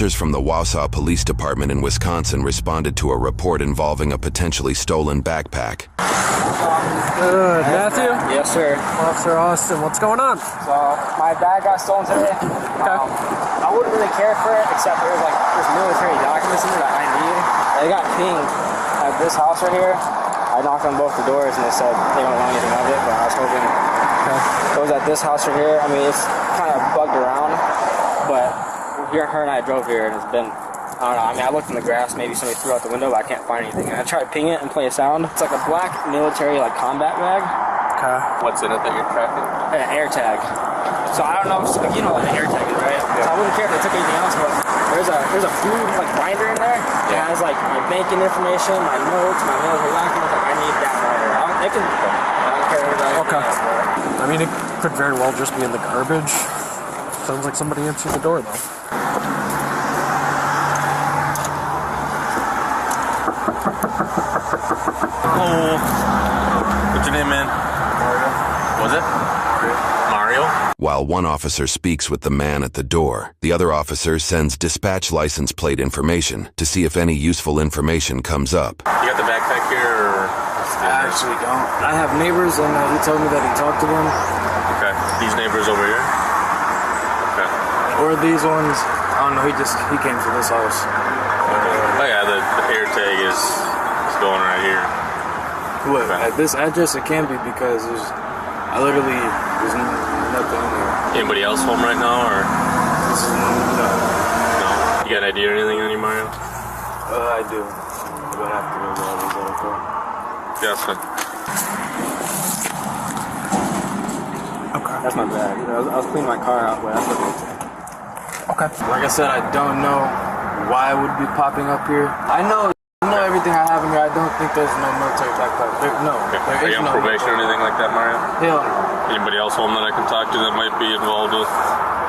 Officers from the Wausau Police Department in Wisconsin responded to a report involving a potentially stolen backpack. Matthew? Yes, sir. Officer Austin, what's going on? So, my bag got stolen today. Okay. I wouldn't really care for it, except there's military documents in there that I need. They got pinged at this house right here. I knocked on both the doors and they said they don't want anything of it, but I was hoping it was at this house right here. I mean, it's kind of bugged around, but her and I drove here and it's been, I don't know, I mean, I looked in the grass, maybe somebody threw out the window, but I can't find anything. And I tried to ping it and play a sound. It's like a black military, like, combat bag. Okay. What's in it that you're tracking? An AirTag. So I don't know, you know what an AirTag is, right? Yeah. So I wouldn't care if they took anything else, but there's a blue, like, binder in there. Yeah. It has, like, my banking information, my notes, my military documents. Like, I need that binder. I don't care about Okay. I mean, it could very well just be in the garbage. Sounds like somebody answered the door, though. Oh, what's your name, man? Mario. Was it? Mario? While one officer speaks with the man at the door, the other officer sends dispatch license plate information to see if any useful information comes up. You got the backpack here, or? I actually don't. I have neighbors, and he told me that he talked to them. Okay. These neighbors over here? Okay. Or these ones. I don't know. He came to this house. Oh yeah, the AirTag is going right here. What? Okay. At this address, it can be because there's nothing in there. Anybody else home right now, or? No. No. You got an ID or anything on you, Mario? I do. But I have to go to all these other cars. Yeah, that's fine. Okay. That's my bag. I was cleaning my car out, but that's what it is. Okay. Like I said, I don't know why it would be popping up here. I know everything I have in here. I don't think there's no military backpack. Okay. Are you on probation or anything like that, Mario? Hell no. Anybody else home that I can talk to that might be involved with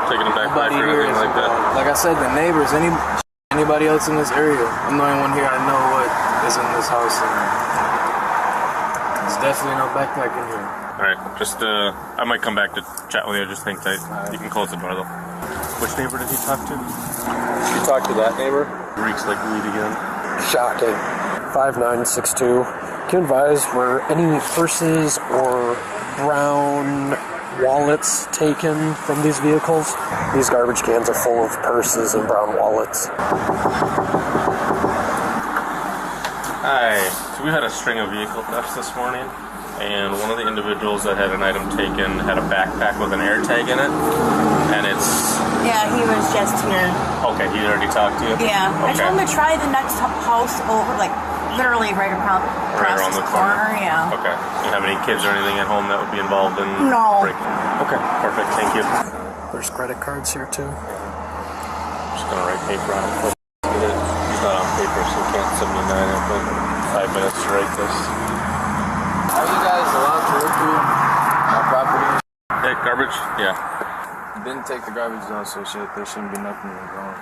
taking a backpack or anything like that? Like I said, the neighbors, anybody else in this area. I'm the only one here. I know what is in this house. And there's definitely no backpack in here. Alright, just, I might come back to chat with you. Just hang tight. You can close the door, though. Which neighbor did he talk to? You talked to that neighbor? Reeks like weed again. Shocking. 5962. Can you advise, were any purses or brown wallets taken from these vehicles? These garbage cans are full of purses and brown wallets. Hi. So we had a string of vehicle thefts this morning, and one of the individuals that had an item taken had a backpack with an AirTag in it, and it's... Yeah, he was just here. Okay, he already talked to you? Yeah. Okay. I told him to try the next house over, like, literally right across around the corner? Yeah. Okay. You have any kids or anything at home that would be involved in No. breaking? Okay, perfect. Thank you. There's credit cards here, too. Just gonna write paper on it. He's not on paper, so he can't 79 it, but 5 minutes to write this. Are you guys allowed to look through my property? Hey, garbage? Yeah. Didn't take the garbage down, so there shouldn't be nothing wrong.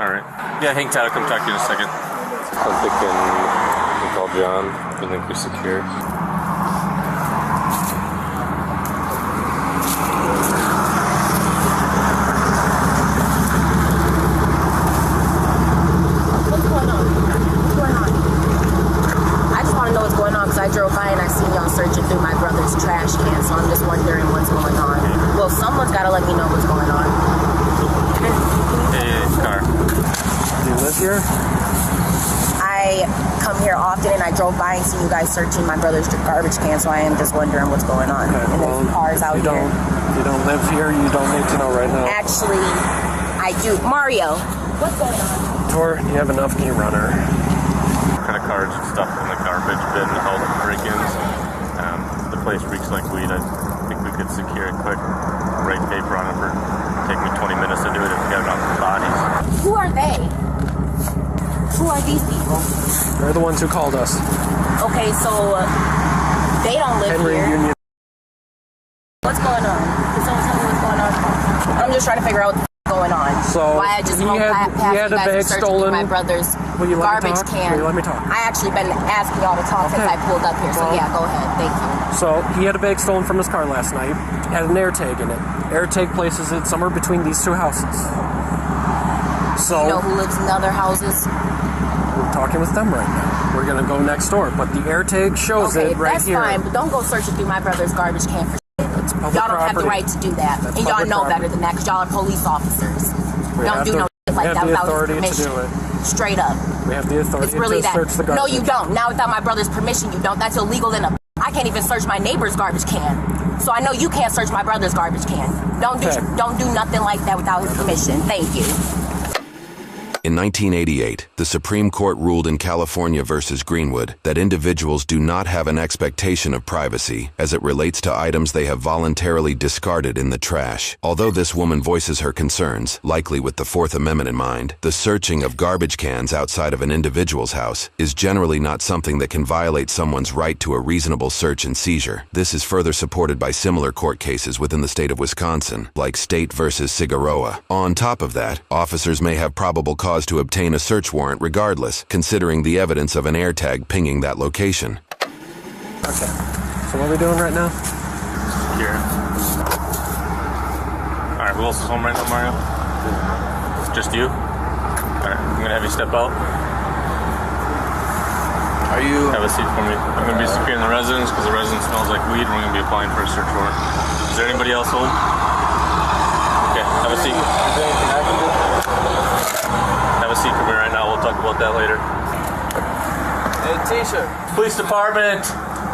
Alright. Yeah, hang tight. I'll come talk to you in a second. I'm thinking we call John. I think we're secure. What's going on? What's going on? I just want to know what's going on because I drove by and I seen y'all searching through my brother's trash can, so I'm just wondering what's going on. Well, someone's got to let me know what's going on. Hey, car. Do you live here? I come here often and I drove by and see you guys searching my brother's garbage can, so I am just wondering what's going on. Okay, and well, there's cars out here. If you don't live here, you don't need to know right now. Actually, I do. Mario, what's going on? Tor, you have enough key runner. Credit cards and stuff in the garbage bin to help break-ins. The place reeks like weed. I think we could secure it quick. Write paper on it for take me 20 minutes to do it if we got it off the bodies. Who are they? Who are these people? They're the ones who called us. Okay, so they don't live Henry here. Union. What's going on? Can someone tell me what's going on? I'm just trying to figure out what's going on. So why I just he won't had pass a bag stolen. my brother's Will you let me garbage talk? can. Will you let me talk? I actually been asking y'all to talk since I pulled up here. So Well, yeah, go ahead. Thank you. So he had a bag stolen from his car last night. Had an AirTag in it. AirTag places it somewhere between these two houses. So You know who lives in the other houses? we're talking with them right now. We're gonna go next door, but the AirTag shows Okay, it right that's here. fine, but don't go searching through my brother's garbage can for It's public y'all don't have the property. right to do that. That's And y'all public know property. better than that because y'all are police officers. We Don't have do the- no shit we like have that the without his authority to permission. do it. Straight up. We have the authority It's really to that. search the garbage. No, you don't. Now without my brother's permission, you don't. That's illegal in a... I can't even search my neighbor's garbage can. So I know you can't search my brother's garbage can. Don't do nothing like that without his permission. Thank you. In 1988, the Supreme Court ruled in California versus Greenwood that individuals do not have an expectation of privacy as it relates to items they have voluntarily discarded in the trash. Although this woman voices her concerns, likely with the Fourth Amendment in mind, the searching of garbage cans outside of an individual's house is generally not something that can violate someone's right to a reasonable search and seizure. This is further supported by similar court cases within the state of Wisconsin, like State versus Cigaroa. On top of that, officers may have probable cause to obtain a search warrant regardless, considering the evidence of an AirTag pinging that location. Okay. So what are we doing right now? Here. Alright, who else is home right now, Mario? Just you? Alright, I'm gonna have you step out. Are you? Have a seat for me. I'm gonna be securing the residence because the residence smells like weed and we're gonna be applying for a search warrant. Is there anybody else home? Okay, have a seat. Is there anything I can do? Have a seat for me right now. We'll talk about that later. Hey, T-shirt. Police department,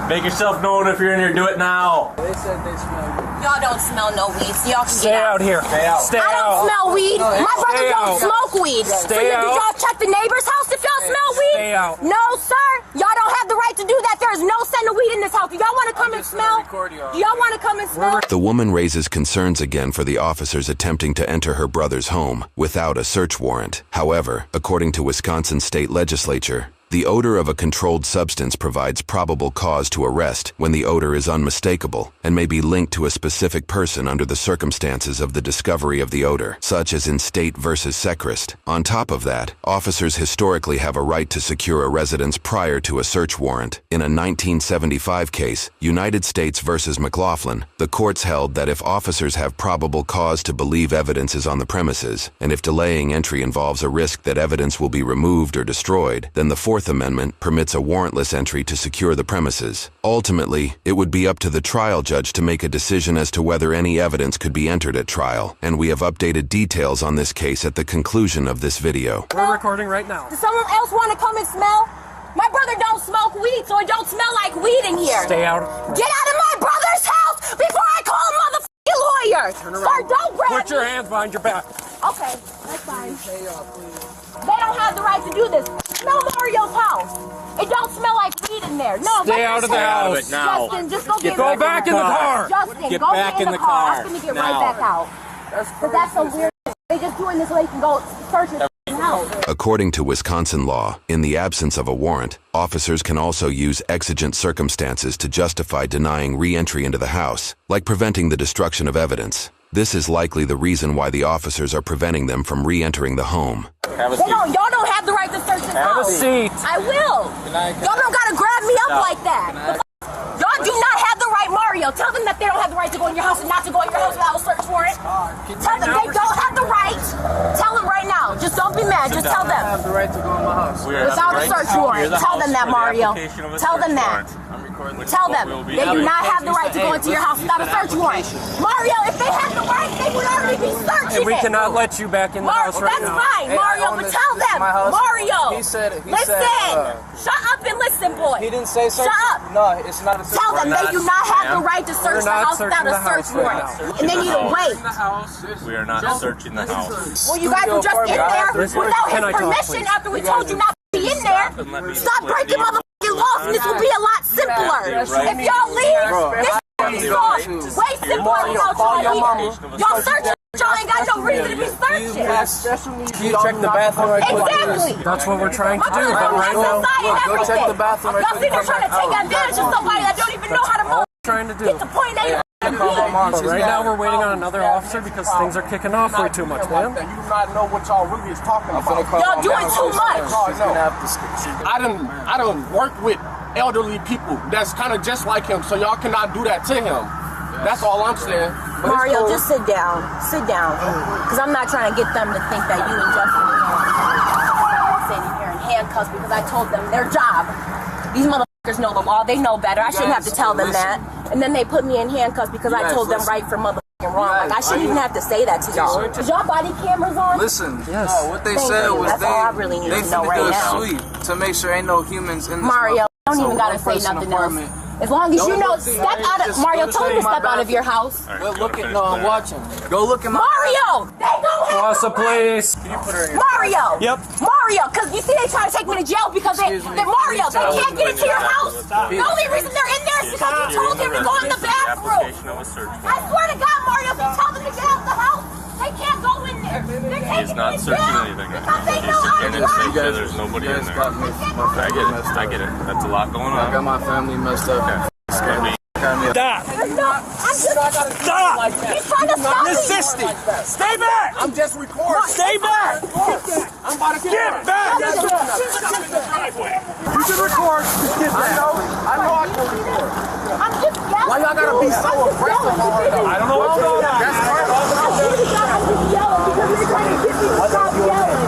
make yourself known if you're in here. Do it now. They said they smell you. Y'all don't smell no weed, so y'all can Stay get out here. Stay out. Stay I don't out. smell weed. My brother Stay don't out. smoke weed. Stay Did out. y'all check the neighbor's house if y'all smell weed? Stay out. No, sir. Y'all don't have the right to do that. There is no scent of weed in this house. Do y'all want to come and smell? Do y'all want to come and smell? The woman raises concerns again for the officers attempting to enter her brother's home without a search warrant. However, according to Wisconsin state legislature, the odor of a controlled substance provides probable cause to arrest when the odor is unmistakable and may be linked to a specific person under the circumstances of the discovery of the odor, such as in State versus Sechrist. On top of that, officers historically have a right to secure a residence prior to a search warrant. In a 1975 case, United States versus McLaughlin, the courts held that if officers have probable cause to believe evidence is on the premises, and if delaying entry involves a risk that evidence will be removed or destroyed, then the Fourth Amendment permits a warrantless entry to secure the premises. Ultimately, it would be up to the trial judge to make a decision as to whether any evidence could be entered at trial, and we have updated details on this case at the conclusion of this video. We're recording right now. Does someone else want to come and smell? My brother don't smoke weed, so it don't smell like weed in here. Stay out. Get out of my brother's house before I call a motherfucking lawyer. Sir, don't grab Put your me. hands behind your back. Okay, that's fine. They don't have the right to do this. Smell Mario's house. It don't smell like weed in there. No, Stay out of the house. Justin, just go get Go back in the car. Justin, Get go back get in the car. I'm gonna get Now. right back out. But that's some weird shit. They just doing this so they can go search his house. According to Wisconsin law, in the absence of a warrant, officers can also use exigent circumstances to justify denying re-entry into the house, like preventing the destruction of evidence. This is likely the reason why the officers are preventing them from re-entering the home. Have a They seat. don't, y'all don't have the right to search his Have a house. seat. I will. Y'all don't gotta grab me up like that. Y'all do not have the right, Mario. Tell them that they don't have the right to go in your house and not to go in your house without a search warrant. Tell them they don't have the right. Tell them right now. Just don't be mad. Just tell I them. have the right to go in my house. We are Without not a search right warrant. near the Tell house them that, for the Mario. application of a Tell them search that. warrant. I'm recording this. Tell them We'll be they do doing. not have the right to go into your house without a search warrant. Mario, if they had the right, they would already be searching And we it. cannot let you back in the house right That's now. fine, Hey, Mario, I own but this- tell this is them. my house. Mario. He said. Listen. Shut up and listen, boy. He didn't say search. Shut up. No, it's not a search. Tell them they do not have the right to search We're the not house without searching a the search house right warrant. now. And they need to wait. We are not searching the house. Well, you guys were just in there without Can I his talk, permission please? after we told you not to be in there. Stop breaking motherfucking laws and this will be a lot simpler. If y'all leave, this is way simpler without y'all leaving. Y'all searching, y'all ain't got no reason to be searching. You check the bathroom right quick. Exactly. That's what we're trying to My do, brother but on right the now, side and Go check the everything. bathroom right Y'all quick. sitting there trying to take advantage of somebody that don't even know how to move. trying to do. Get to point A. Call my mom. But right now we're waiting on another officer because things are kicking off way too much, man. You do not know what y'all really is talking about. Y'all doing too much. I don't work with elderly people that's kind of just like him, so y'all cannot do that to him. That's all I'm saying. But it's Mario, cool. just sit down. Sit down. Because I'm not trying to get them to think that you and Justin handcuffs because I told them their job. These motherfuckers know the law. They know better. I shouldn't have to tell them that. And then they put me in handcuffs because I told them right from motherfucking wrong. Like, I shouldn't even have to say that to y'all. Is y'all body cameras on? Listen, yes. No, what they said was that's all I really need to know right now. Sweep to make sure ain't no humans in this Mario, don't even gotta say nothing else. As long as you know, step out of Mario. Tell him to step out of your house. Go look at I'm watching. Go look at my Mario. They don't have What's please? Mario. Yep. Mario, because you see they try to take me to jail because they're Mario. They can't get into your house. The only reason they're in there is because you told them to go in the bathroom. I swear to God, Mario, if you tell them to get out the house, they can't go in there. He's not searching anything. You guys, there's nobody in there. I get it. That's a lot going on. I got my family messed up. Okay. Stop! Stop! He's trying to stop me! Resisting! Stay back! I'm just recording. Stay back! I'm about to Get back! You can record. I know I can record. I'm just yelling. Why y'all gotta be so aggressive all right now? I don't know what's going on. That's right. I'm just yelling because they're trying to get me to stop yelling.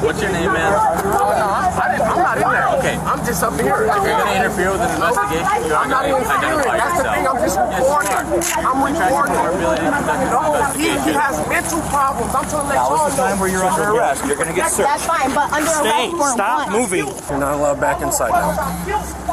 What's your name, man? I'm not in there. Okay. I'm just up here. If you're gonna interfere with an investigation, you're I'm not interfering. That's the thing. I'm just recording. I'm recording. No, he has mental problems. I'm trying to let y'all know. Time where you're under arrest. You're gonna get searched. That's fine, but under arrest for Stop what? moving. You're not allowed back inside now.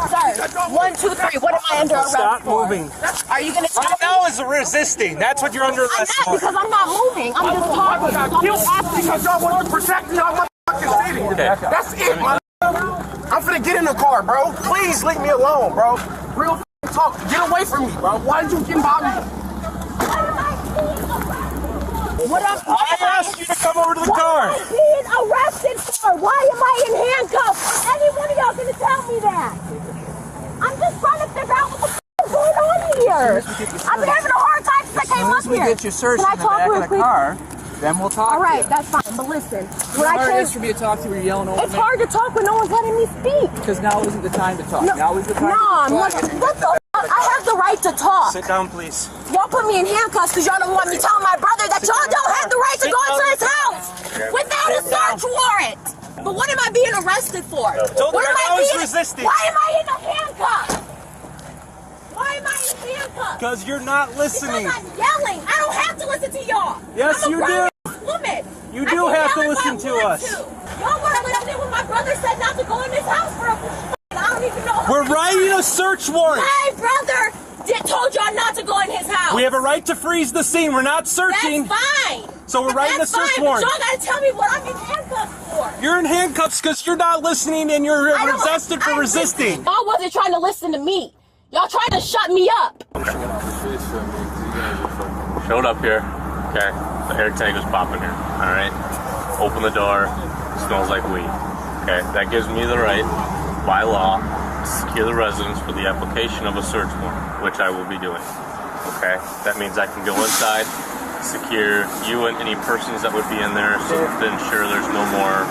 Sir, 1, 2, 3. What am I under arrest Stop for? moving. Are you gonna tell Right me? now is resisting. That's what you're under I'm arrest not for. because I'm not moving. I'm just talking. Because y'all want to protect me out my city. That's it, man. I'm finna get in the car, bro. Please leave me alone, bro. Real talk. Get away from me, bro. Why did you get by me? I asked you to come over to the car. What am I being arrested for? Why am I in handcuffs? Any one of y'all gonna tell me that? I'm just trying to figure out what the f is going on here. I've been having a hard time since I came up here. As soon as we get you searched in the back of the car, then we'll talk. All right, that's fine. But listen, when I came, It's for me to talk to you. You're yelling over it's hard to talk when no one's letting me speak. because now isn't the time to talk. No, Now is the time. no, I'm not. What the f? I have the right to talk. Sit down, please. Y'all put me in handcuffs because y'all don't want me telling my brother that y'all don't have the right to go into his house without a search warrant. But what am I being arrested for? Told What her am I was being? resisting. Why am I in a handcuff? Why am I in handcuffs? Because you're not listening. Because I'm yelling. I don't have to listen to y'all. Yes, I'm a you do. grown woman. You I do can have to yell if listen I to want us. to. Y'all weren't listening when my brother said not to go in this house for I don't even know. We're writing a search warrant. My brother told y'all not to go in his house. We have a right to freeze the scene. We're not searching. That's fine. So we're writing a That's search fine, warrant. But y'all gotta tell me what I'm in handcuffs for. You're in handcuffs because you're not listening and you're arrested for resisting. Y'all wasn't trying to listen to me. Y'all trying to shut me up. Showed up here. Okay. The Airtag was popping here. All right. Open the door. Smells like weed. Okay. That gives me the right, by law, to secure the residence for the application of a search warrant, which I will be doing. Okay. That means I can go inside, secure you and any persons that would be in there, so to ensure there's no more.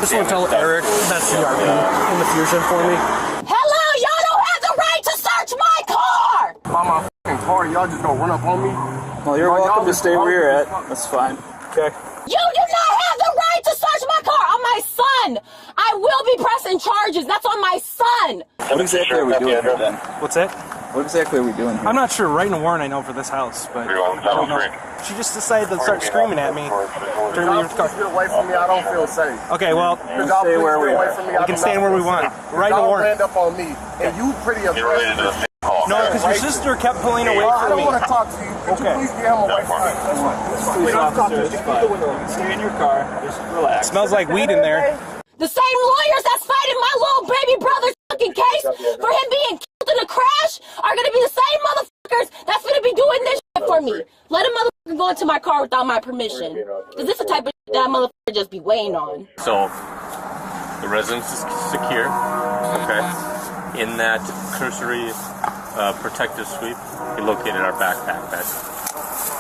Just want to tell Eric that's the in the fusion for me. Hello, y'all don't have the right to search my car. By my f***ing car, y'all just gonna run up on me? Well, you're welcome to stay where you're at. That's fine. Okay. You do not have the right to search my car on my son. I will be pressing charges. That's on my son. What exactly are we doing here then? What's that? What exactly are we doing here? I'm not sure. Writing a warrant, I know, for this house, but I don't know. She just decided to start screaming at me. During Y'all the please get away from me. I don't feel safe. Okay, well, Could y'all stay please where get we away are. from me? we can stand where we want. Writing a Y'all warrant. ran up on me, and you pretty aggressive. No, because your sister kept pulling away I from don't me. want to talk to you. Could you please get him away from me? Please, officer, it's fine. Stay in your car. Just relax. Smells like weed in there. The same lawyers that's fighting my little baby brother's fucking case for him being killed in a crash are gonna be the same motherfuckers that's gonna be doing this shit for me. Let a motherfucker go into my car without my permission. Cause this is the type of shit that motherfucker just be weighing on. So, the residence is secure. Okay. In that cursory protective sweep, he located our backpack that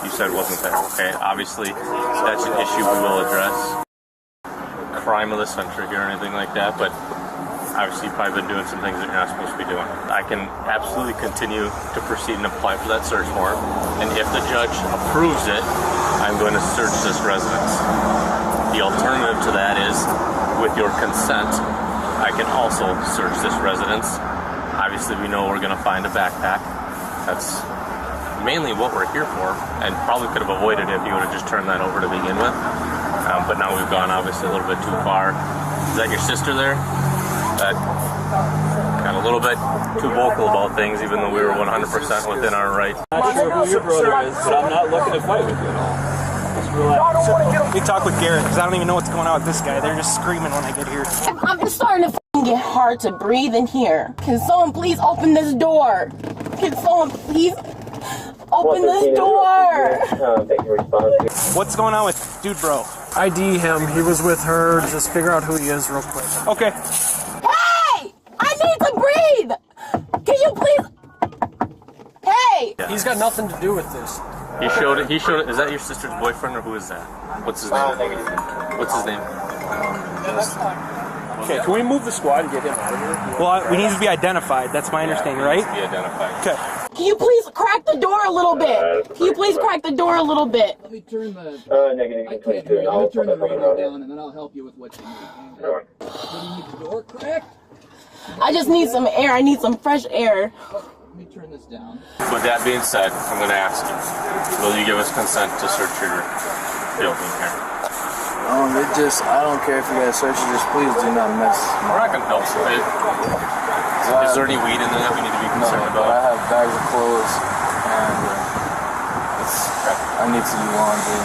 you said wasn't there. Okay. Obviously, that's an issue we will address. Crime of the century or anything like that, but obviously you've probably been doing some things that you're not supposed to be doing. I can absolutely continue to proceed and apply for that search warrant, and if the judge approves it, I'm going to search this residence. The alternative to that is, with your consent, I can also search this residence. Obviously, we know we're going to find a backpack. That's mainly what we're here for, and probably could have avoided it if you would have just turned that over to begin with. But now we've gone obviously a little bit too far. Is that your sister there? That got a little bit too vocal about things, even though we were 100% within our rights. I'm not sure who your brother is, but I'm not looking to fight with you at all. Just relax. Let me talk with Garrett, because I don't even know what's going on with this guy. They're just screaming when I get here. I'm just starting to get hard to breathe in here. Can someone please open this door? Can someone please open this door? What's going on with dude bro? ID him. He was with her. Just figure out who he is real quick. Okay. Hey! I need to breathe! Can you please... Hey! Yeah. He's got nothing to do with this. He showed it. Is that your sister's boyfriend, or who is that? What's his name? What's his name? Okay, can we move the squad and get him out of here? Well, we need to be identified. That's my understanding, right? Be identified. Okay. Can you please crack the door a little bit? Can you please crack the door a little bit? Let me turn the... negative. I can't hear you. Let me turn the radio down, and then I'll help you with what you need. Sure. Do you need the door cracked? I just need some air. I need some fresh air. Let me turn this down. With that being said, I'm going to ask you, will you give us consent to search your building here? I don't care if you guys search it, just please do not mess. We're not going to help you. Is there any weed in there that we need to be concerned But I about? have bags of clothes, and I need to do laundry.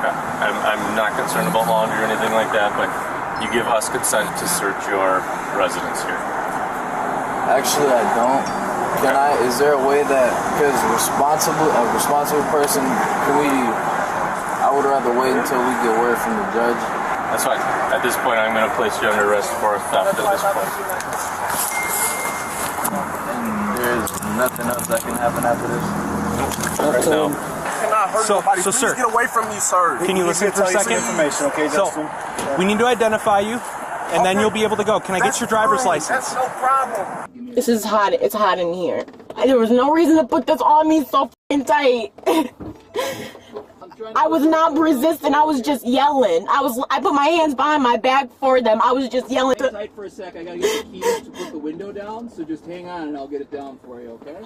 Okay. I'm not concerned about laundry or anything like that, but you give us consent to search your residence here. Actually, I don't. Can I? Is there a way that, because a responsible person, I would rather wait until we get word from the judge. That's fine. At this point, I'm going to place you under arrest for theft at this point. And there's nothing else that can happen after this. Right now. Cannot hurt nobody. So, Please sir, get away from me, sir. Can you listen for a second? Information, okay, Justin? So, we need to identify you, and then you'll be able to go. Can I get your driver's license? That's no problem. This is hot. It's hot in here. There was no reason to put this on me so f***ing tight. I was not resisting. I was just yelling. I put my hands behind my back for them. I was just yelling. Hang tight for a sec. I gotta get the keys to put the window down, so just hang on and I'll get it down for you, okay?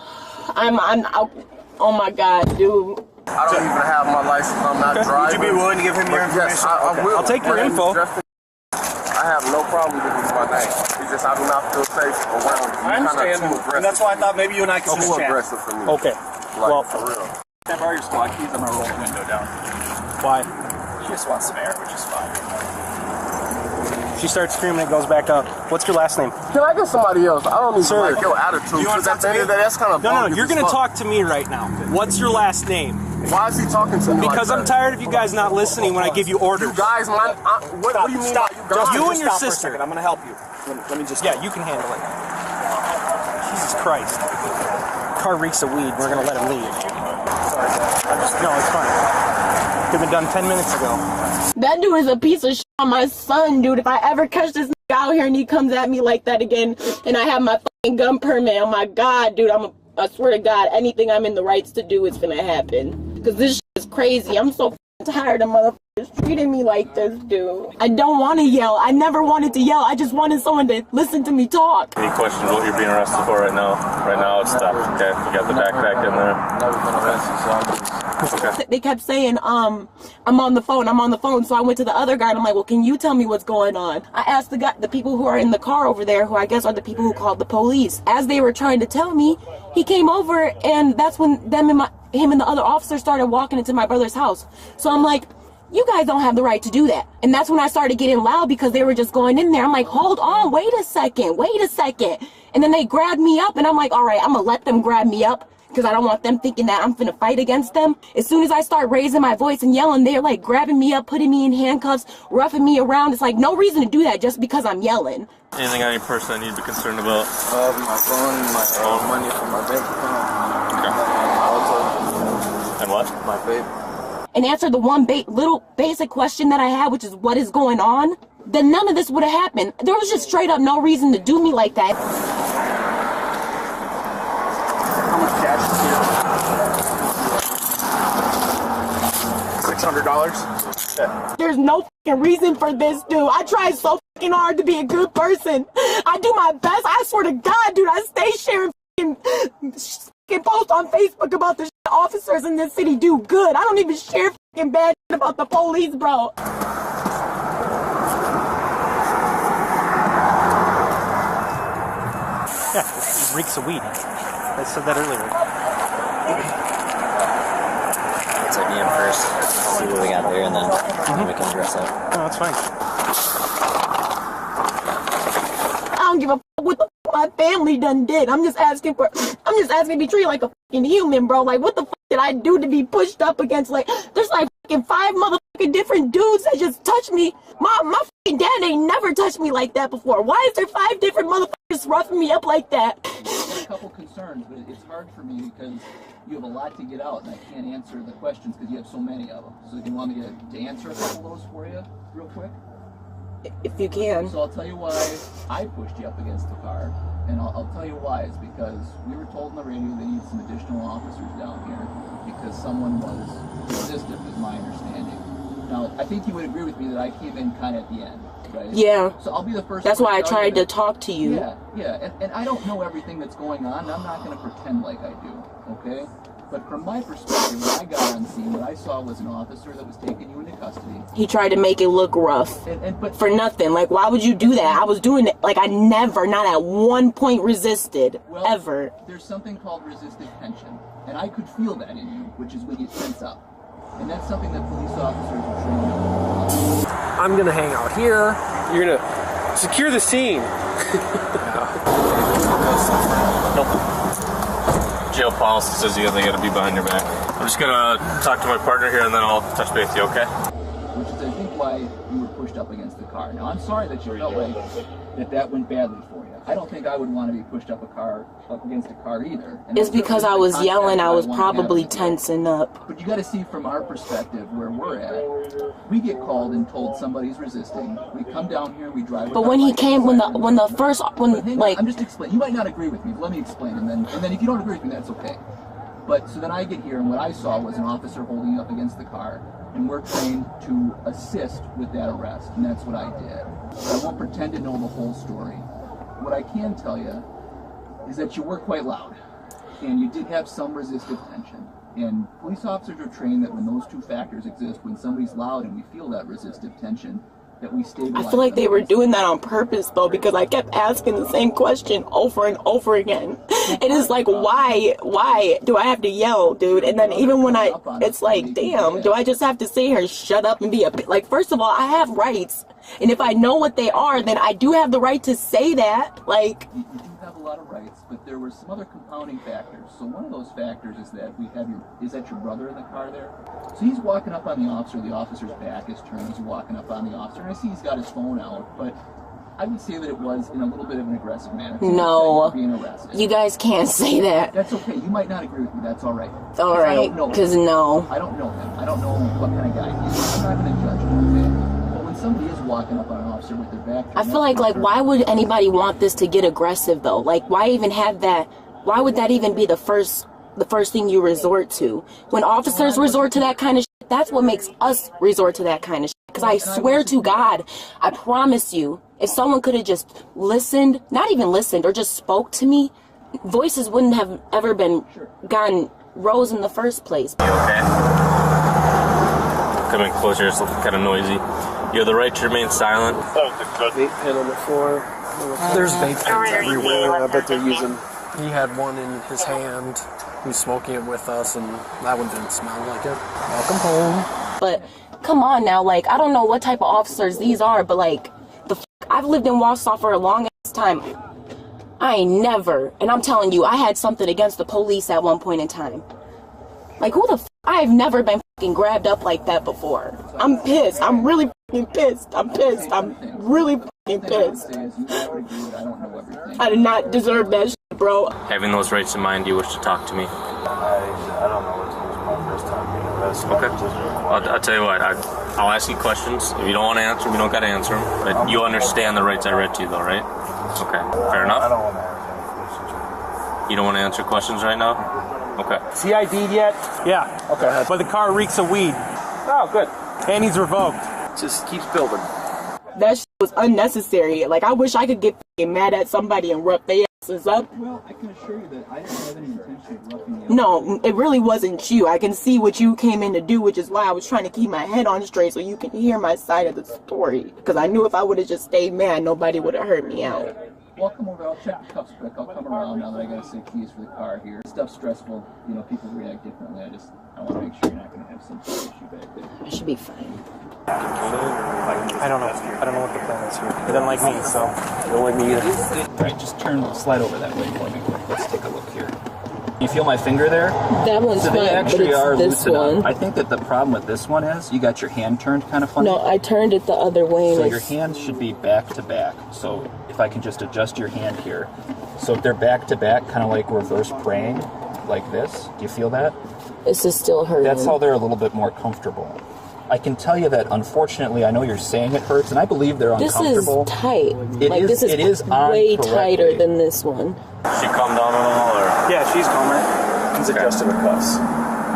Oh my God, dude. I don't even have my license. I'm not driving. Would you be willing to give him your information? Yes, I will. I'll take your info. I have no problem with my name. It's just I do not feel safe around you. I understand, and that's why I thought maybe you and I could just Too chat. aggressive for me. Okay. Like, Well, for real. Can I borrow your squad keys? I'm gonna roll the window down. why? She just wants some air, which is fine. She starts screaming, it goes back up. What's your last name? Can I get somebody else? I don't even Sir. like your attitude. You want to talk to me? That's kind of No, you're going to talk to me right now. What's your last name? Why is he talking to me? Because like I'm that? tired of you guys not listening when I give you orders. You guys, what do you mean by you guys? You and your Stop for a sister. second. I'm gonna help you. Let me just... Yeah, you can handle it. Jesus Christ. Car reeks of weed. We're going to let him leave. Sorry, no, it's fine. Could have been done 10 minutes ago. That dude is a piece of shit on my son, dude. If I ever catch this nigga out here and he comes at me like that again, and I have my fucking gun permit, oh my God, dude, I swear to God, anything I'm in the rights to do is gonna happen. Because this shit is crazy. I'm so tired of motherfuckers treating me like this, dude. I don't want to yell. I never wanted to yell. I just wanted someone to listen to me talk. Any questions what you're being arrested for right now? Right now it's theft. Okay, you got the backpack in there. Never been arrested, so I'm just... Okay. They kept saying, I'm on the phone. So I went to the other guy and I'm like, well, can you tell me what's going on? I asked the people who are in the car over there, who I guess are the people who called the police. As they were trying to tell me, he came over, and that's when him and the other officer started walking into my brother's house. So I'm like, you guys don't have the right to do that. And that's when I started getting loud because they were just going in there. I'm like, hold on, wait a second. And then they grabbed me up, and I'm like, all right, I'm gonna let them grab me up, because I don't want them thinking that I'm finna fight against them. As soon as I start raising my voice and yelling, they're like grabbing me up, putting me in handcuffs, roughing me around. It's like no reason to do that just because I'm yelling. Anything on your person I need to be concerned about? my phone, my money from my bank account. Okay. And what? My vape. And answer the one little basic question that I had, which is what is going on, then none of this would have happened. There was just straight up no reason to do me like that. $600. Yeah. There's no fucking reason for this, dude. I try so fucking hard to be a good person. I do my best. I swear to God, dude, I stay sharing fucking posts on Facebook about the officers in this city do good. I don't even share fucking bad shit about the police, bro. Yeah, it reeks of weed. I said that earlier. Let's IBM first, see what we got there, and then we can address that. Oh, that's fine. I don't give a fuck what the fuck my family done did. I'm just asking to be treated like a fucking human, bro. Like, what the fuck did I do to be pushed up against? Like, there's like fucking 5 motherfucking different dudes that just touched me. My fucking dad ain't never touched me like that before. Why is there 5 different motherfuckers roughing me up like that? There's a couple concerns, but it's hard for me because you have a lot to get out, and I can't answer the questions because you have so many of them. So do you want me to answer a couple of those for you real quick? If you can. So I'll tell you why I pushed you up against the car, and I'll tell you why. It's because we were told on the radio they need some additional officers down here because someone was resistant, is my understanding. Now, I think you would agree with me that I came in kind of at the end, right? Yeah. So I'll be the first. That's why I tried to talk to you. Yeah, and I don't know everything that's going on, and I'm not going to pretend like I do, okay? But from my perspective, when I got on scene, what I saw was an officer that was taking you into custody. He tried to make it look rough. But for nothing. Like, why would you do that? I was doing it. Like, I never, not at one point resisted. Well, ever. There's something called resistive tension. And I could feel that in you, which is when you tense up. And that's something that police officers are trained on. I'm going to hang out here. You're going to secure the scene. Nope. Jail policy says they got to be behind your back. I'm just gonna talk to my partner here and then I'll touch base with you, okay? Which is, I think, why you were pushed up against the car. Now, I'm sorry that you felt like that went badly for you. I don't think I would want to be pushed up against a car either. And it's because I was yelling, I was probably tensing up. But you got to see from our perspective where we're at. We get called and told somebody's resisting. We come down here and we drive. But when he came, when I'm just explaining. You might not agree with me, but let me explain, and then if you don't agree with me, that's okay. But so then I get here, and what I saw was an officer holding you up against the car, and we're trained to assist with that arrest, and that's what I did. But I won't pretend to know the whole story. What I can tell you is that you were quite loud, and you did have some resistive tension. And police officers are trained that when those two factors exist, when somebody's loud and we feel that resistive tension, that we stabilize. I feel like they were doing that on purpose, though, because I kept asking the same question over and over again. It is like, why do I have to yell, dude? And then even when it's like, damn, do I just have to say here, shut up and be a bit? Like, first of all, I have rights. And if I know what they are, then I do have the right to say that. Like, you do have a lot of rights, but there were some other compounding factors. So one of those factors is that is that your brother in the car there? So he's walking up on the officer's back is turned, he's walking up on the officer, and I see he's got his phone out, but I would say that it was in a little bit of an aggressive manner. No, being arrested. You guys can't say that. That's okay. You might not agree with me. That's all right. All right, because no. I don't know him. I don't know what kind of guy he is. I'm not going to judge him, okay? But when somebody is walking up on an officer with their back, I feel like why would anybody want this to get aggressive though? Like, why even have that? Why would that even be the first thing you resort to? When officers resort to that kind of shit, that's what makes us resort to that kind of shit. Because I swear to God, I promise you, if someone could have just listened, not even listened, or just spoke to me, voices wouldn't have ever gotten rose in the first place. You okay? Coming closer, it's kind of noisy. You have the right to remain silent. Vape pen on the floor. There's vape pens everywhere. I bet they're using. He had one in his hand. He was smoking it with us, and that one didn't smell like it. Welcome home. But come on now, like, I don't know what type of officers these are, but like, I've lived in Wausau for a long ass time. I ain't never, and I'm telling you, I had something against the police at one point in time. Like, who the I've never been fucking grabbed up like that before. I'm pissed. I'm really fucking pissed. I'm pissed. I'm really fucking pissed. I did not deserve that shit, bro. Having those rights in mind, do you wish to talk to me? I don't know what it was my first time being arrested. Okay. I'll tell you what, I'll ask you questions. If you don't want to answer them, you don't got to answer them. But you understand the rights I read to you, though, right? Okay. Fair enough? I don't want to answer any questions. You don't want to answer questions right now? Okay. Is he ID'd yet? Yeah. Okay. But the car reeks of weed. Oh, good. And he's revoked. Just keeps building. That shit was unnecessary. Like, I wish I could get mad at somebody and rough their asses up. Well, I can assure you that I didn't have any intention of roughing you up. No, it really wasn't you. I can see what you came in to do, which is why I was trying to keep my head on straight so you can hear my side of the story. Because I knew if I would have just stayed mad, nobody would have heard me out. Well, I'll come over. I'll check the cuffs quick. I'll come around now that I got to say keys for the car here. Stuff's stressful. You know, people react differently. I want to make sure you're not going to have some sort of issue back there. I should be fine. I don't know. I don't know what the plan is here. They don't like me, so. They don't like me either. All right, just slide over that way for me quick. Let's take a look here. You feel my finger there? That one's so fine, they actually are this loosened one. up. I think that the problem with this one is you got your hand turned kind of funny. No, I turned it the other way. So your hands should be back to back. So if I can just adjust your hand here. So if they're back to back, kind of like reverse praying, like this. Do you feel that? This is still hurting. That's how they're a little bit more comfortable. I can tell you that, unfortunately, I know you're saying it hurts, and I believe they're uncomfortable. This is tight. It is way tighter than this one. She calmed down at all, or? Yeah, she's calmer. He's adjusting her cuffs.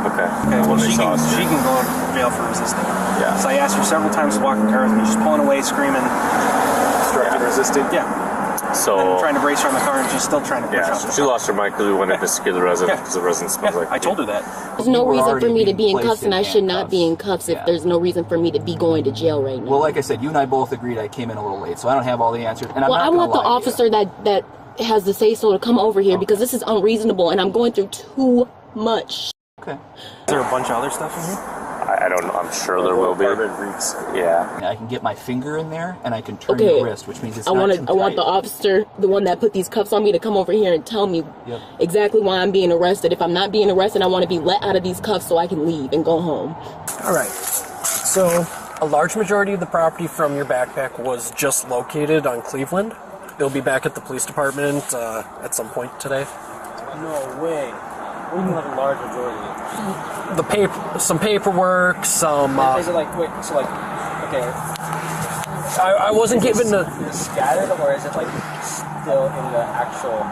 Okay. Well, she can go to jail for resisting. Yeah. So I asked her several times to walk in the car with me. She's pulling away, screaming. Obstructing, resisting? Yeah. So I'm trying to brace her in the car, and she's still trying to push up. She lost her mind because we wanted to secure the resident because the resident smells like. I told her that. There's no reason for me to be in cuffs, and I should not be in cuffs if there's no reason for me to be going to jail right now. Well, like I said, you and I both agreed I came in a little late, so I don't have all the answers. And well, I want the officer that has the say-so to come over here because this is unreasonable, and I'm going through too much. Okay. Is there a bunch of other stuff in here? I don't know. I'm sure there will be. Yeah. I can get my finger in there, and I can turn your wrist, which means it's not too tight. I want the officer, the one that put these cuffs on me, to come over here and tell me exactly why I'm being arrested. If I'm not being arrested, I want to be let out of these cuffs so I can leave and go home. All right. So a large majority of the property from your backpack was just located on Cleveland. It'll be back at the police department at some point today. No way. What do you mean like a large majority? Some paperwork, some. Is it like, wait, so like, okay. I wasn't given the. Is it scattered or is it like still in the actual?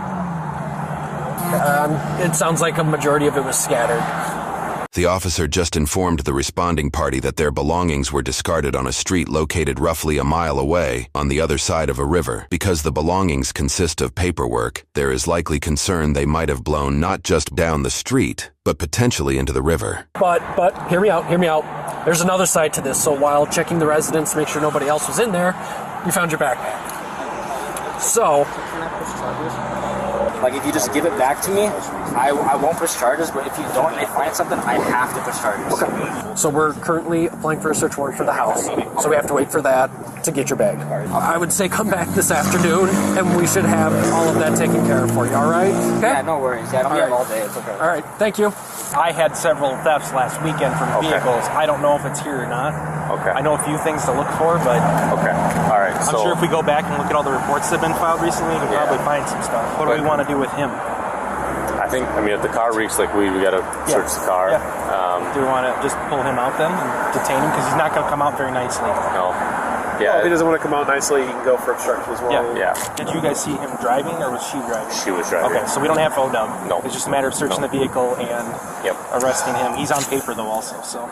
It sounds like a majority of it was scattered. The officer just informed the responding party that their belongings were discarded on a street located roughly a mile away on the other side of a river. Because the belongings consist of paperwork, there is likely concern they might have blown not just down the street, but potentially into the river. But hear me out. There's another side to this. So while checking the residence to make sure nobody else was in there, you found your backpack. So. Can I push charges? Like, if you just give it back to me, I won't push charges, but if you don't and they find something, I have to push charges. Okay. So we're currently applying for a search warrant for the house, so we have to wait for that to get your bag. I would say come back this afternoon, and we should have all of that taken care of for you, all right? Okay? Yeah, no worries. Yeah, I don't be all day. It's okay. All right, thank you. I had several thefts last weekend from vehicles. I don't know if it's here or not. Okay. I know a few things to look for, but... Okay. All right. I'm sure if we go back and look at all the reports that have been filed recently, we can probably find some stuff. What do we want to do with him? I mean, if the car reeks like weed, we got to search the car. Yeah. Do we want to just pull him out then and detain him? Because he's not going to come out very nicely. No. Yeah. Well, if he doesn't want to come out nicely, he can go for obstruction as well. Yeah. Did you guys see him driving, or was she driving? She was driving. Okay, so we don't have OW. No. It's just a matter of searching the vehicle and arresting him. He's on paper, though, also, so...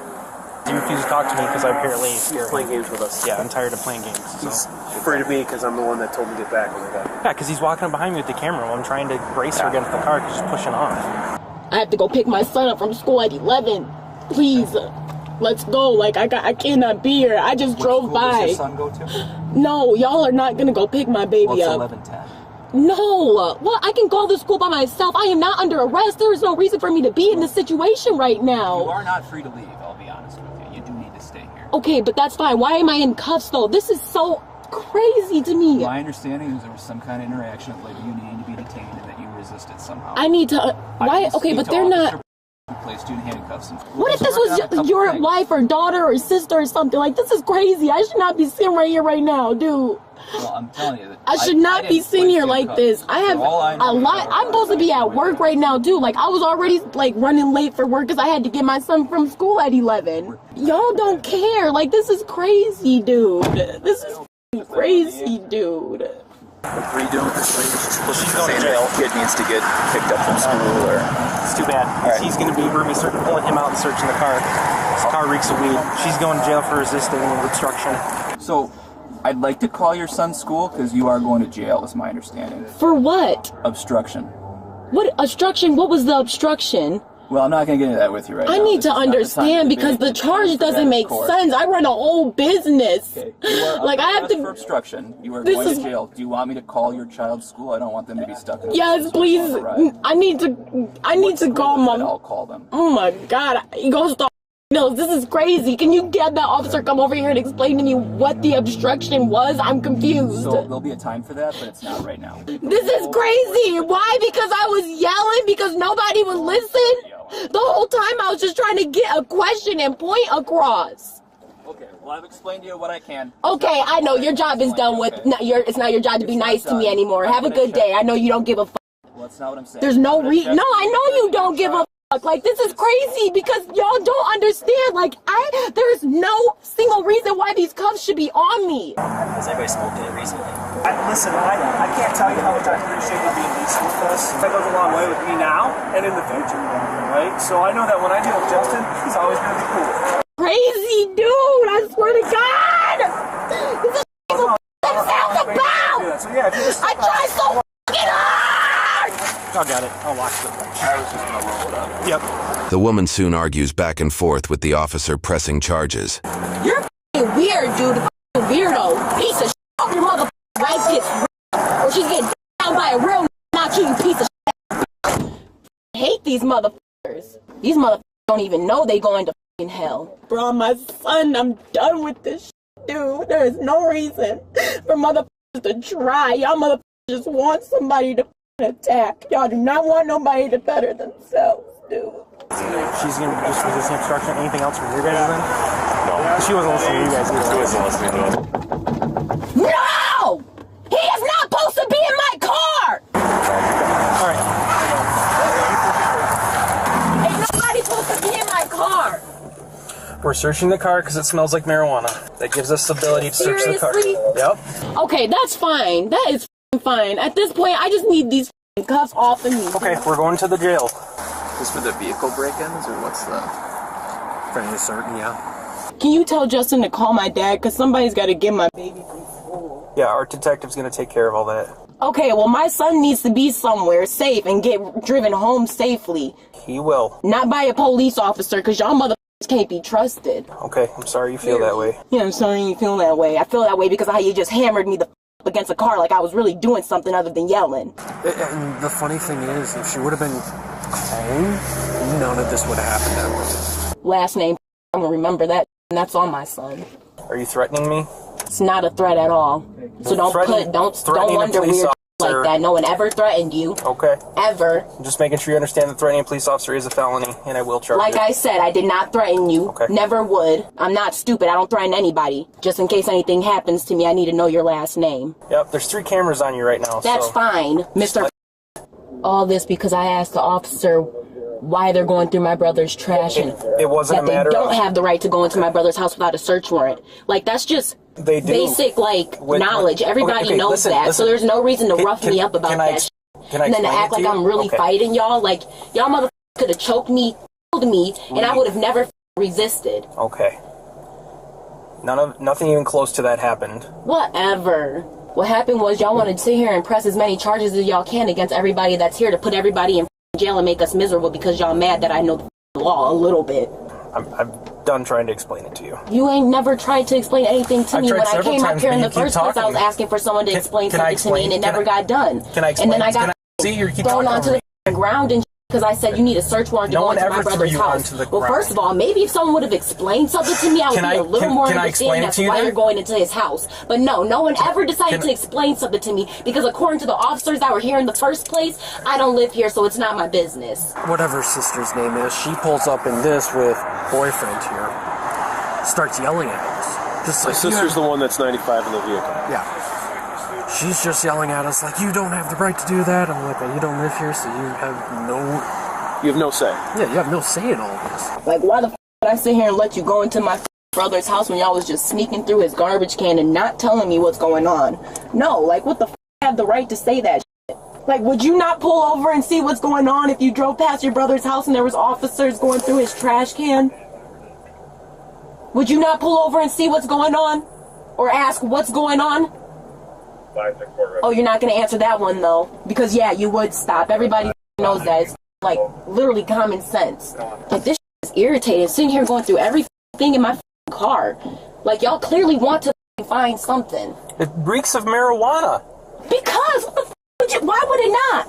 He refused to talk to me because I apparently scared him. Playing games with us. Yeah, I'm tired of playing games. So. He's afraid of me because I'm the one that told him to get back. Yeah, because he's walking behind me with the camera while I'm trying to brace her against the car because she's pushing off. I have to go pick my son up from school at 11. Please, let's go. Like, I cannot be here. I just drove by. Does your son go to? No, y'all are not going to go pick my baby up. Well, it's 11:10. No. Well, I can go to school by myself. I am not under arrest. There is no reason for me to be in this situation right now. You are not free to leave, I'll be honest with you. You do need to stay here. Okay, but that's fine. Why am I in cuffs, though? This is so crazy to me. My understanding is there was some kind of interaction with like you needing to be detained and that you resisted somehow. I need to... why? Okay, but they're not... Placed you in handcuffs. What if this was your wife or daughter or sister or something? Like, this is crazy. I should not be sitting right here right now, dude. Well, I'm telling you that I should not be sitting here like this. I have a lot. I'm supposed to be at work right now, too. Like, I was already, like, running late for work because I had to get my son from school at 11. Y'all don't care. Like, this is crazy, dude. This is crazy, dude. What are you doing with this lady? Well, she's going to jail. Kid needs to get picked up from school, or it's too bad. Right. He's going to be pulling him out and searching the car. His car reeks of weed. She's going to jail for resisting obstruction. So, I'd like to call your son's school because you are going to jail, is my understanding. For what? Obstruction. What obstruction? What was the obstruction? Well, I'm not going to get into that with you right now. I need to understand because the charge doesn't make sense. I run a whole business. Okay. You are like I have to. For obstruction. You are going to jail. Do you want me to call your child's school? I don't want them to be stuck in. Yes, please. I need to call my. I'll call them. Oh my God! He goes to. No, this is crazy. Can you get that officer come over here and explain to me what the obstruction was? I'm confused. So there'll be a time for that, but it's not right now. This is crazy. Why? Because I was yelling? Because nobody would listen? The whole time I was just trying to get a question and point across. Okay, well I've explained to you what I can. Okay, I know your job is done with. It's not your job to be nice to me anymore. Have a good day. I know you don't give a fuck. Well, that's not what I'm saying. There's no reason. No, I know you don't give a fuck. Like, this is crazy because y'all don't understand. Like, there's no single reason why these cuffs should be on me. Has anybody smoked it recently? Listen, I can't tell you how much I appreciate you being decent with us. That goes a long way with me now and in the future, right? So I know that when I deal with Justin, he's always going to be cool. Crazy dude, I swear to God! This is what themselves about! So yeah, I try so fucking hard! I got it. I'll watch it. I was just going to roll it up. Yep. The woman soon argues back and forth with the officer pressing charges. You're f***ing weird, dude. F***ing weirdo. Piece of shit. Your mother wife gets or she gets down by a real not you piece of shit. I hate these motherfuckers. These motherfuckers don't even know they going to f***ing hell. Bro, my son, I'm done with this shit, dude. There is no reason for motherfuckers to try. Y'all motherfuckers just want somebody to attack. Y'all do not want nobody to better themselves, dude. She's going to just resist obstruction. Anything else from your guys then? No. She wasn't listening to you guys either. She wasn't listening to us. No! He is not supposed to be in my car! Alright. Ain't nobody supposed to be in my car! We're searching the car because it smells like marijuana. That gives us the ability to search the car. Yep. Okay, that's fine. That is fine. At this point, I just need these cuffs off of me. Okay, we're going to the jail. Is this for the vehicle break-ins, or what's the... Fairly certain, yeah. Can you tell Justin to call my dad? Because somebody's got to get my baby from school. Yeah, our detective's going to take care of all that. Okay, well, my son needs to be somewhere safe and get driven home safely. He will. Not by a police officer, because y'all motherfuckers can't be trusted. Okay, I'm sorry you feel that way. Yeah, I'm sorry you feel that way. I feel that way because of how you just hammered me the against a car like I was really doing something other than yelling. And the funny thing is, if she would have been home, none of this would have happened that way. Last name, I'm gonna remember that, and that's on my son. Are you threatening me? It's not a threat at all. So don't wonder weird like that. No one ever threatened you. Okay. Ever. I'm just making sure you understand that threatening a police officer is a felony, and I will charge you. Like I said, I did not threaten you. Okay. Never would. I'm not stupid. I don't threaten anybody. Just in case anything happens to me, I need to know your last name. Yep, there's 3 cameras on you right now. That's fine, Mr. All this because I asked the officer why they're going through my brother's trash and it wasn't that a matter they don't have the right to go into my brother's house without a search warrant. Like, that's just basic, like, knowledge. Everybody knows that. So there's no reason to rough me up about that shit. And then to act like I'm really fighting y'all. Like, y'all motherfuckers could have choked me, killed me, and I would have never resisted. Okay. Nothing even close to that happened. Whatever. What happened was y'all wanted to sit here and press as many charges as y'all can against everybody that's here to put everybody in jail and make us miserable because y'all mad that I know the law a little bit. I'm done trying to explain it to you. You ain't never tried to explain anything to me. When I came up here in the first place, I was asking for someone to explain something to me, and it never got done. Can I explain? And then I got thrown onto the ground and because I said you need a search warrant to go into my brother's house. Well, first of all, maybe if someone would have explained something to me, I would be a little more understanding as to why you're going into his house. But no one ever decided to explain something to me because according to the officers that were here in the first place, I don't live here, so it's not my business. Whatever sister's name is, she pulls up in this with boyfriend here, starts yelling at us. Just like, my sister's the one that's 95 in the vehicle. Yeah. She's just yelling at us like, you don't have the right to do that. I'm like, well, you don't live here, so you have no... You have no say. Yeah, you have no say in all of this. Like, why the f*** did I sit here and let you go into my brother's house when y'all was just sneaking through his garbage can and not telling me what's going on? No, like, what the f*** have the right to say that shit. Like, would you not pull over and see what's going on if you drove past your brother's house and there was officers going through his trash can? Would you not pull over and see what's going on? Or ask what's going on? Oh, you're not going to answer that one, though. Because, yeah, you would stop. Everybody knows that. It's, like, literally common sense. Like, this shit is irritating. Sitting here going through everything in my car. Like, y'all clearly want to find something. It reeks of marijuana. Because, why would it not?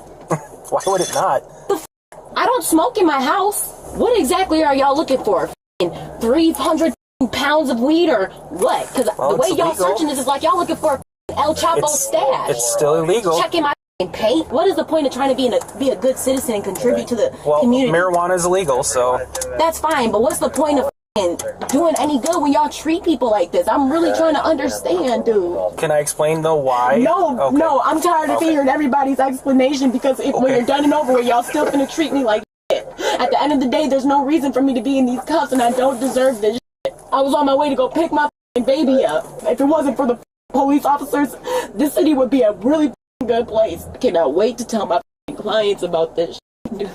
Why would it not? I don't smoke in my house. What exactly are y'all looking for? 300 pounds of weed or what? Because the way y'all searching this is like y'all looking for El Chapo stash. It's still illegal. Checking my paint. What is the point of trying to be a good citizen and contribute to the community? Marijuana is illegal, so that's fine. But what's the point of doing any good when y'all treat people like this? I'm really trying to understand, dude. Can I explain though why? No, no. I'm tired of hearing everybody's explanation because when you're done and over with, y'all still gonna treat me like shit. At the end of the day, there's no reason for me to be in these cuffs, and I don't deserve this shit. I was on my way to go pick my baby up. If it wasn't for the police officers, this city would be a really good place. I cannot wait to tell my clients about this shit.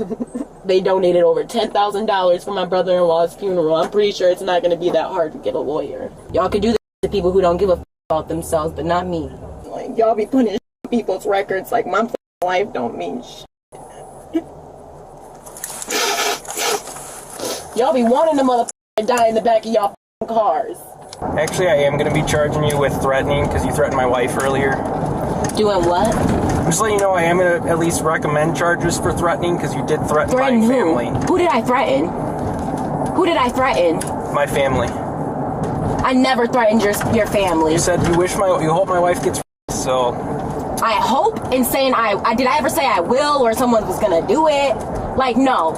They donated over $10,000 for my brother-in-law's funeral. I'm pretty sure it's not going to be that hard to get a lawyer. Y'all can do this to people who don't give a about themselves, but not me. Like, y'all be putting people's records like my life don't mean shit. Y'all be wanting the motherfucker to die in the back of y'all cars. Actually, I am going to be charging you with threatening because you threatened my wife earlier. Doing what? I'm just letting you know I am going to at least recommend charges for threatening because you did threaten my family. Who did I threaten? Who did I threaten? My family. I never threatened your family. You said you hope my wife gets so. I hope in saying did I ever say I will or someone was going to do it? Like, no.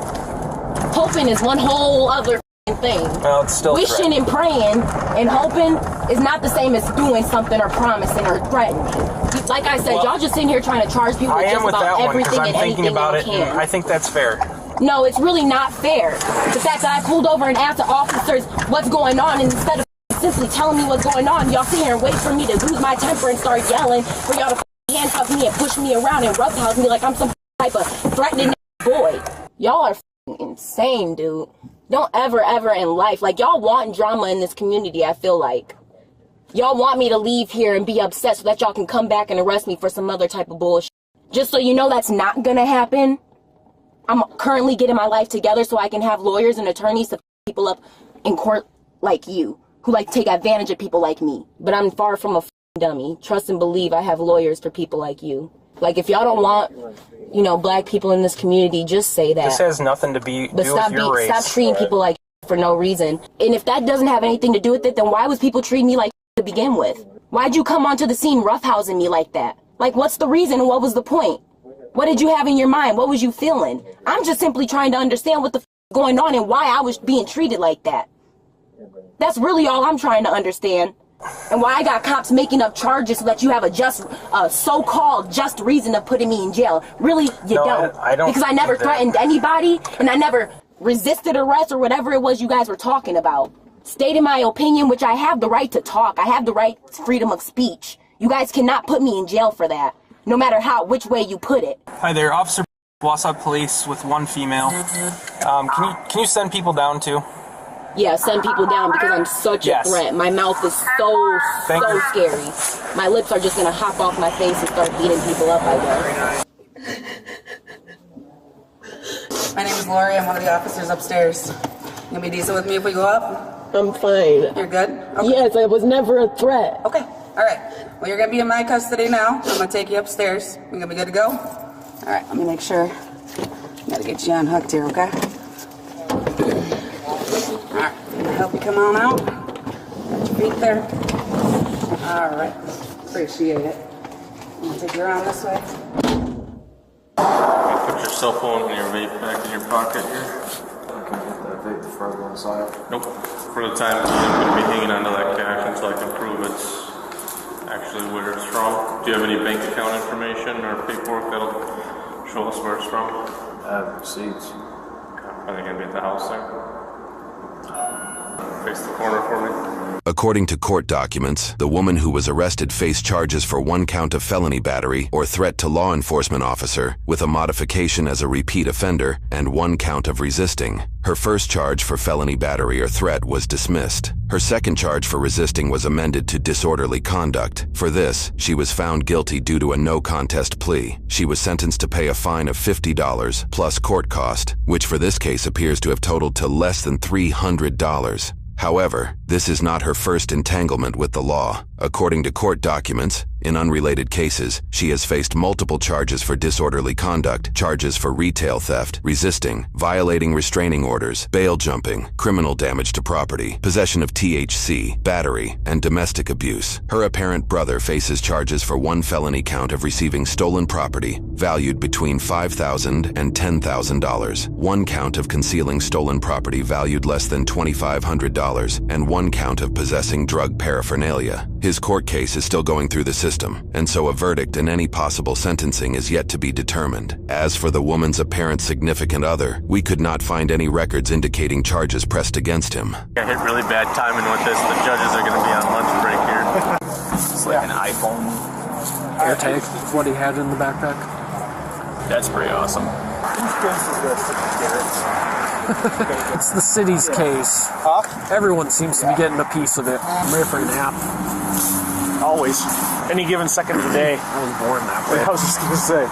Hoping is one whole other thing. Well, it's still wishing and praying and hoping is not the same as doing something or promising or threatening. Like I said, y'all just sitting here trying to charge people with just about everything and anything y'all can. I think that's fair. No, it's really not fair. The fact that I pulled over and asked the officers what's going on, and instead of simply telling me what's going on, y'all sit here and wait for me to lose my temper and start yelling for y'all to handcuff me and push me around and roughhouse me like I'm some type of threatening boy. Y'all are insane, dude. Don't ever in life, like, y'all want drama in this community. I feel like y'all want me to leave here and be upset so that y'all can come back and arrest me for some other type of bullshit. Just so you know, that's not gonna happen. I'm currently getting my life together so I can have lawyers and attorneys to people up in court like you, who like take advantage of people like me. But I'm far from a dummy. Trust and believe I have lawyers for people like you. Like, if y'all don't want, you know, black people in this community, just say that. This has nothing to do with your race. Stop treating people like for no reason. And if that doesn't have anything to do with it, then why was people treating me like to begin with? Why'd you come onto the scene roughhousing me like that? Like, what's the reason and what was the point? What did you have in your mind? What was you feeling? I'm just simply trying to understand what the is going on and why I was being treated like that. That's really all I'm trying to understand. And why I got cops making up charges so that you have a so-called just reason of putting me in jail. Really, you don't. I don't. Because I never threatened anybody, and I never resisted arrest or whatever it was you guys were talking about. Stating my opinion, which I have the right to talk. I have the right to freedom of speech. You guys cannot put me in jail for that, no matter which way you put it. Hi there, Officer Wausau Police with one female. Can you send people down too? Yeah, send people down because I'm such a threat. My mouth is so scary. My lips are just gonna hop off my face and start beating people up, I guess. My name is Lori. I'm one of the officers upstairs. You gonna be decent with me if we go up? I'm fine. You're good? Okay. Yes, I was never a threat. Okay. All right. Well, you're gonna be in my custody now. I'm gonna take you upstairs. We're gonna be good to go? All right. Let me make sure. Gotta get you unhooked here, okay? All right, I'm gonna help you come on out. Got your feet there. All right, appreciate it. I'm gonna take you around this way. Put your cell phone and your vape back in your pocket here. I can get that vape before I go inside. Nope. For the time being, I'm going to be hanging onto that cash until I can prove it's actually where it's from. Do you have any bank account information or paperwork that'll show us where it's from? I have receipts. Are they going to be at the house there? Face the corner for me. According to court documents, the woman who was arrested faced charges for 1 count of felony battery or threat to law enforcement officer with a modification as a repeat offender and 1 count of resisting. Her first charge for felony battery or threat was dismissed. Her second charge for resisting was amended to disorderly conduct. For this, she was found guilty due to a no contest plea. She was sentenced to pay a fine of $50 plus court cost, which for this case appears to have totaled to less than $300. However, this is not her first entanglement with the law. According to court documents, in unrelated cases, she has faced multiple charges for disorderly conduct, charges for retail theft, resisting, violating restraining orders, bail jumping, criminal damage to property, possession of THC, battery, and domestic abuse. Her apparent brother faces charges for 1 felony count of receiving stolen property, valued between $5,000 and $10,000, 1 count of concealing stolen property valued less than $2,500, and 1 count of possessing drug paraphernalia. His court case is still going through the system, and so a verdict and any possible sentencing is yet to be determined. As for the woman's apparent significant other, we could not find any records indicating charges pressed against him. I hit really bad timing with this. The judges are going to be on lunch break here. It's like an iPhone AirTag, what he had in the backpack. That's pretty awesome. Whose case is this? It's the city's case. Huh? Everyone seems to be getting a piece of it. I'm ready for a nap. Always. Any given second of the day. I was born that way. I was just going to say.